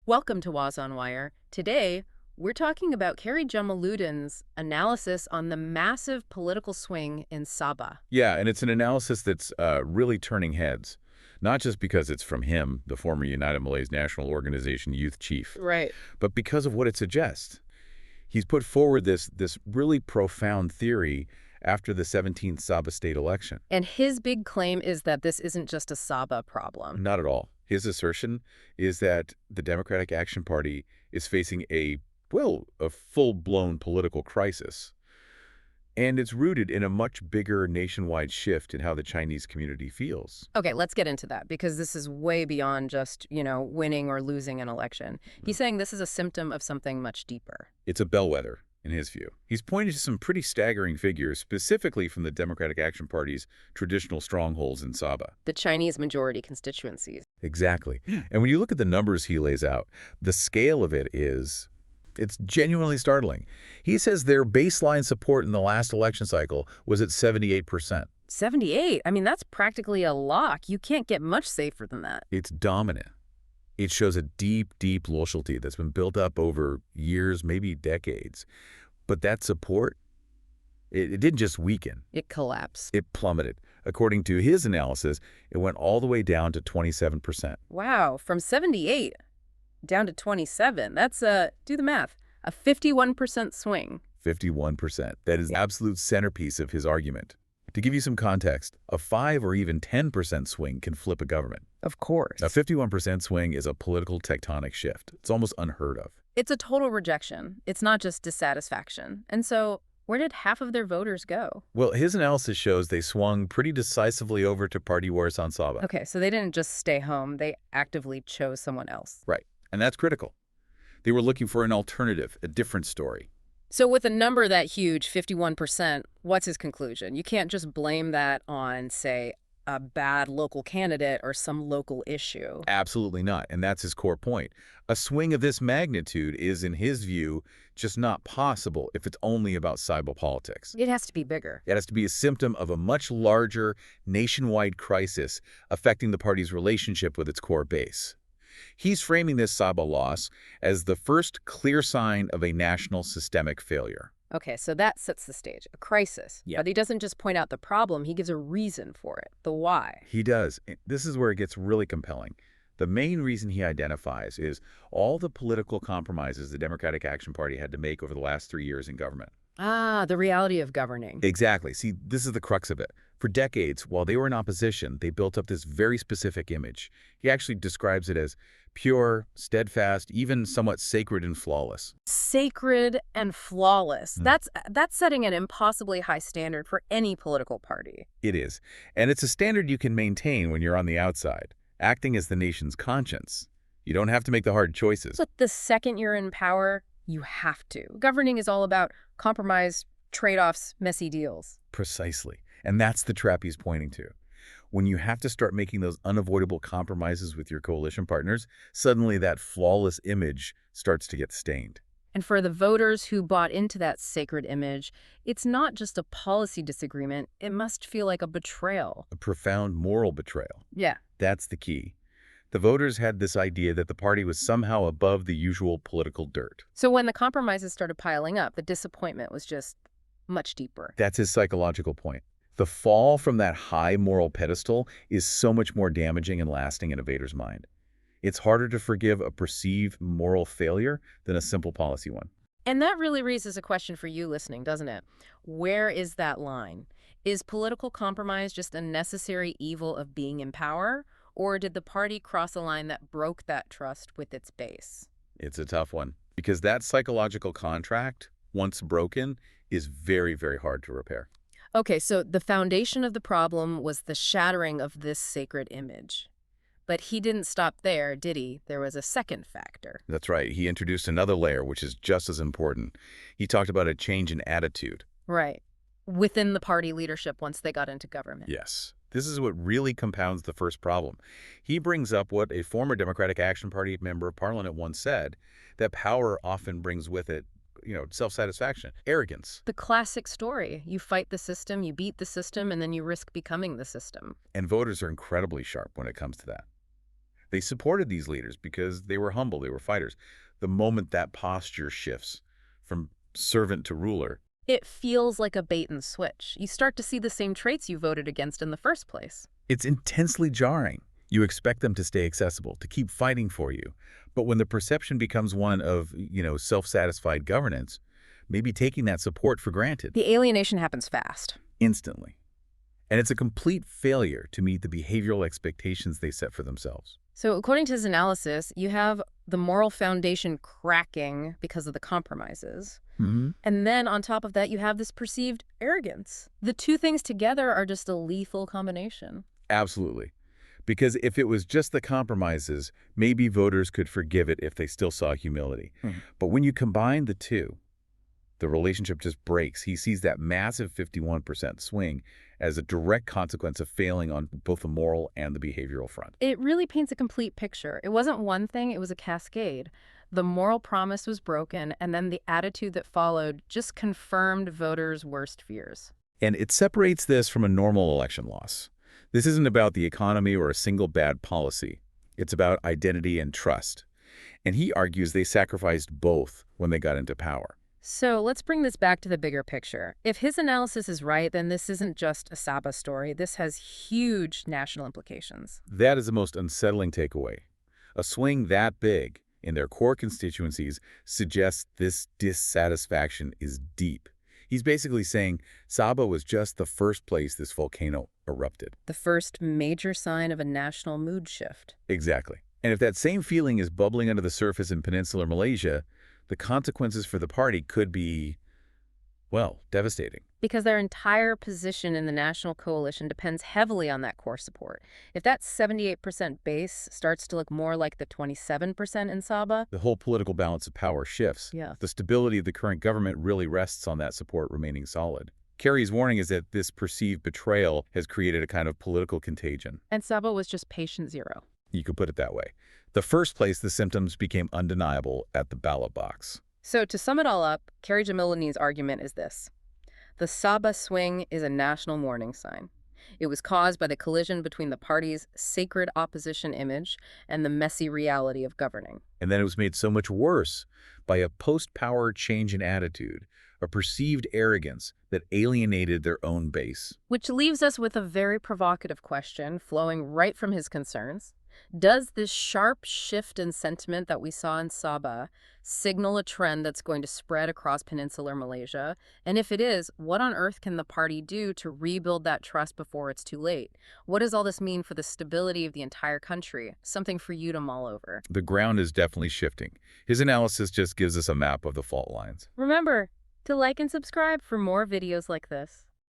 Welcome to Waz on Wire. Today, we're talking about Khairy Jamaludin's analysis on the massive political swing in Sabah. Yeah, and it's an analysis that's really turning heads, not just because it's from him, the former United Malays National Organization youth chief, Right. but because of what it suggests. He's put forward this really profound theory after the 17th Sabah state election. And his big claim is that this isn't just a Sabah problem. Not at all. His assertion is that the Democratic Action Party is facing a full-blown political crisis. And it's rooted in a much bigger nationwide shift in how the Chinese community feels. Okay, let's get into that because this is way beyond just, winning or losing an election. He's saying this is a symptom of something much deeper. It's a bellwether, in his view. He's pointed to some pretty staggering figures, specifically from the Democratic Action Party's traditional strongholds in Sabah. The Chinese majority constituencies. Exactly. And when you look at the numbers he lays out, the scale of it's genuinely startling. He says their baseline support in the last election cycle was at 78%. 78? I mean, that's practically a lock. You can't get much safer than that. It's dominant. It shows a deep, deep loyalty that's been built up over years, maybe decades. But that support, it didn't just weaken. It collapsed. It plummeted. According to his analysis, it went all the way down to 27%. Wow, from 78 down to 27. That's do the math, a 51% swing. 51%. That is the absolute centerpiece of his argument. To give you some context, a 5 or even 10% swing can flip a government. Of course. A 51% swing is a political tectonic shift. It's almost unheard of. It's a total rejection. It's not just dissatisfaction. And so where did half of their voters go? Well, his analysis shows they swung pretty decisively over to Party Warisan Sabah. Okay, so they didn't just stay home. They actively chose someone else. Right. And that's critical. They were looking for an alternative, a different story. So with a number that huge, 51%, what's his conclusion? You can't just blame that on, say, a bad local candidate or some local issue. Absolutely not. And that's his core point. A swing of this magnitude is, in his view, just not possible if it's only about Sabah politics. It has to be bigger. It has to be a symptom of a much larger nationwide crisis affecting the party's relationship with its core base. He's framing this Sabah loss as the first clear sign of a national systemic failure. Okay, so that sets the stage, a crisis. Yeah. But he doesn't just point out the problem, he gives a reason for it, the why. He does. This is where it gets really compelling. The main reason he identifies is all the political compromises the Democratic Action Party had to make over the last 3 years in government. Ah, the reality of governing. Exactly. See, this is the crux of it. For decades, while they were in opposition, they built up this very specific image. He actually describes it as pure, steadfast, even somewhat sacred and flawless. Sacred and flawless. That's setting an impossibly high standard for any political party. It is. And it's a standard you can maintain when you're on the outside, acting as the nation's conscience. You don't have to make the hard choices. But the second you're in power, you have to. Governing is all about compromise, trade-offs, messy deals. Precisely. And that's the trap he's pointing to. When you have to start making those unavoidable compromises with your coalition partners, suddenly that flawless image starts to get stained. And for the voters who bought into that sacred image, it's not just a policy disagreement. It must feel like a betrayal. A profound moral betrayal. Yeah. That's the key. The voters had this idea that the party was somehow above the usual political dirt. So when the compromises started piling up, the disappointment was just much deeper. That's his psychological point. The fall from that high moral pedestal is so much more damaging and lasting in a voter's mind. It's harder to forgive a perceived moral failure than a simple policy one. And that really raises a question for you listening, doesn't it? Where is that line? Is political compromise just a necessary evil of being in power? Or did the party cross a line that broke that trust with its base? It's a tough one, because that psychological contract, once broken, is very, very hard to repair. Okay, so the foundation of the problem was the shattering of this sacred image. But he didn't stop there, did he? There was a second factor. That's right. He introduced another layer, which is just as important. He talked about a change in attitude. Right. Within the party leadership once they got into government. Yes. This is what really compounds the first problem. He brings up what a former Democratic Action Party member of Parliament once said, that power often brings with it, self-satisfaction, arrogance. The classic story. You fight the system, you beat the system, and then you risk becoming the system. And voters are incredibly sharp when it comes to that. They supported these leaders because they were humble, they were fighters. The moment that posture shifts from servant to ruler, It feels like a bait and switch. You start to see the same traits you voted against in the first place. it's intensely jarring. You expect them to stay accessible, to keep fighting for you. But when the perception becomes one of, self-satisfied governance, maybe taking that support for granted The alienation happens fast. instantly. And it's a complete failure to meet the behavioral expectations they set for themselves. So according to his analysis, you have the moral foundation cracking because of the compromises. Hmm. And then on top of that, you have this perceived arrogance. The two things together are just a lethal combination. Absolutely. Because if it was just the compromises, maybe voters could forgive it if they still saw humility. But when you combine the two, the relationship just breaks. He sees that massive 51% swing as a direct consequence of failing on both the moral and the behavioral front. It really paints a complete picture. It wasn't one thing, it was a cascade. The moral promise was broken, and then the attitude that followed just confirmed voters' worst fears. And it separates this from a normal election loss. This isn't about the economy or a single bad policy. It's about identity and trust. And he argues they sacrificed both when they got into power. So let's bring this back to the bigger picture. If his analysis is right, then this isn't just a Sabah story. This has huge national implications. That is the most unsettling takeaway. A swing that big in their core constituencies suggests this dissatisfaction is deep. He's basically saying Sabah was just the first place this volcano erupted. The first major sign of a national mood shift. Exactly. And if that same feeling is bubbling under the surface in peninsular Malaysia, the consequences for the party could be, well, devastating. Because their entire position in the national coalition depends heavily on that core support. If that 78% base starts to look more like the 27% in Sabah, The whole political balance of power shifts. yeah. The stability of the current government really rests on that support remaining solid. Khairy's warning is that this perceived betrayal has created a kind of political contagion. And Sabah was just patient zero. You could put it that way. The first place the symptoms became undeniable at the ballot box. So to sum it all up, Khairy Jamaludin's argument is this. The Sabah swing is a national warning sign. It was caused by the collision between the party's sacred opposition image and the messy reality of governing. And then it was made so much worse by a post-power change in attitude, a perceived arrogance that alienated their own base. Which leaves us with a very provocative question flowing right from his concerns. Does this sharp shift in sentiment that we saw in Sabah signal a trend that's going to spread across peninsular Malaysia? And if it is, what on earth can the party do to rebuild that trust before it's too late? What does all this mean for the stability of the entire country? Something for you to mull over. The ground is definitely shifting. His analysis just gives us a map of the fault lines. Remember to like and subscribe for more videos like this.